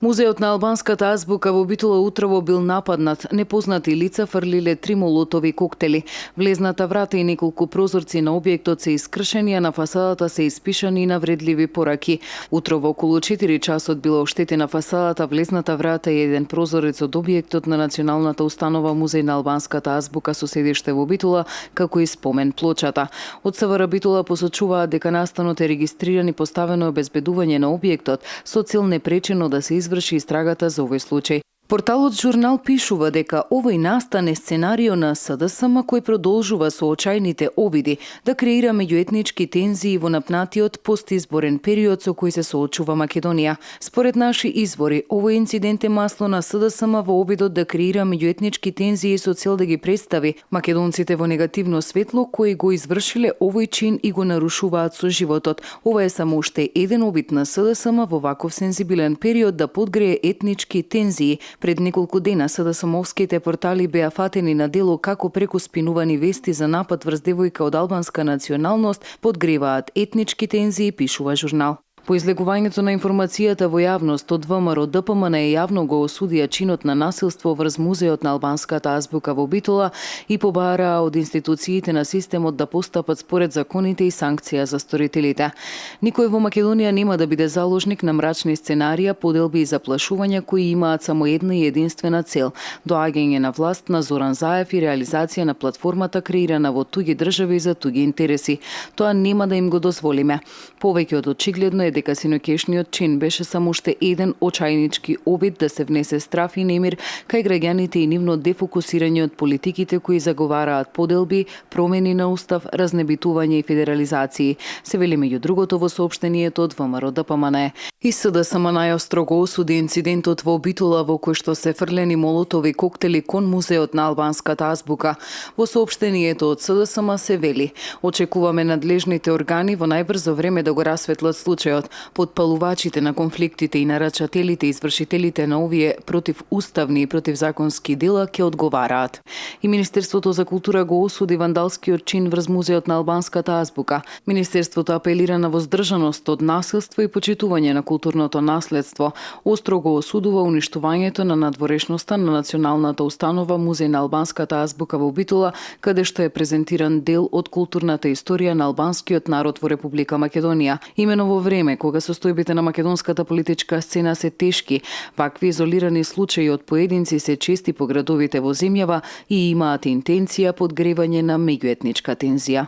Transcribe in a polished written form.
Музеот на албанската азбука во Битола утрово бил нападнат. Непознати лица фрлиле 3 молотови коктели. Влезната врата и неколку прозорци на објектот се искршени, а на фасадата се испишани навредливи пораки. Утрово околу 4 часот била оштетена фасадата, влезната врата и еден прозорец од објектот на Националната установа Музеј на албанската азбука со седиште во Битола, како и спомен плочата. Од СВР Битола посочуваат дека настанот е регистриран и поставено обезбедување на објектот со цел непречено да се изврши истрагата за овој случај. Порталот Журнал пишува дека овој настан е сценарио на СДСМ кој продолжува со очајните обиди да креира меѓуетнички тензии во напнатиот постизборен период со кој се соочува Македонија. Според наши извори, овој инцидент е масло на СДСМ во обидот да креира меѓуетнички тензии со цел да ги представи македонците во негативно светло кои го извршиле овој чин и го нарушуваат со животот. Ова е само уште еден обид на СДСМ во ваков сензибилен период да подгрее етнички тензии. Пред неколку дена СДСМовските портали беа фатени на дело како преку спинувани вести за напад врз девојка од албанска националност подгреваат етнички тензии, пишува Журнал. По излегувањето на информацијата во јавност од ВМРО ДПМН јавно го осудија чинот на насилство врз Музеот на албанската азбука во Битола и побараа од институциите на системот да постапат според законите и санкција за сторителите. Никој во Македонија нема да биде заложник на мрачни сценарија, поделби и заплашувања кои имаат само една и единствена цел – доаѓање на власт на Зоран Заев и реализација на платформата креирана во туѓи држави за туѓи интереси. Тоа нема да им го дозволиме. Повеќе од очигледно е дека синокешниот чин беше само уште еден очајнички обид да се внесе страф и немир кај граѓаните и нивно дефокусирање од политиките кои заговараат поделби, промени на устав, разнебитување и федерализации. Се вели меѓу другото во соопштението од ВМРО ДПМН. И СДСМ најостро го осуди инцидентот во Битола во кој што се фрлени молотови коктели кон Музеот на албанската азбука. Во соопштението од СДСМ се вели: очекуваме надлежните органи во најбрзо време да го расветлат случајот. Подпалувачите на конфликтите и нарачателите и извршителите на овие противуставни и противзаконски дела ќе одговараат. И Министерството за култура го осуди вандалскиот чин врз Музеот на албанската азбука. Министерството апелира на воздржаност од насилство и почитување на културното наследство. Остро го осудува уништувањето на надворешноста на Националната установа Музеј на албанската азбука во Битола, каде што е презентиран дел од културната историја на албанскиот народ во Република Македонија. Имено во време кога состојбите на македонската политичка сцена се тешки, вакви изолирани случаи од поединци се чести по градовите во земјава и имаат интенција подгревање на меѓуетничка тензија.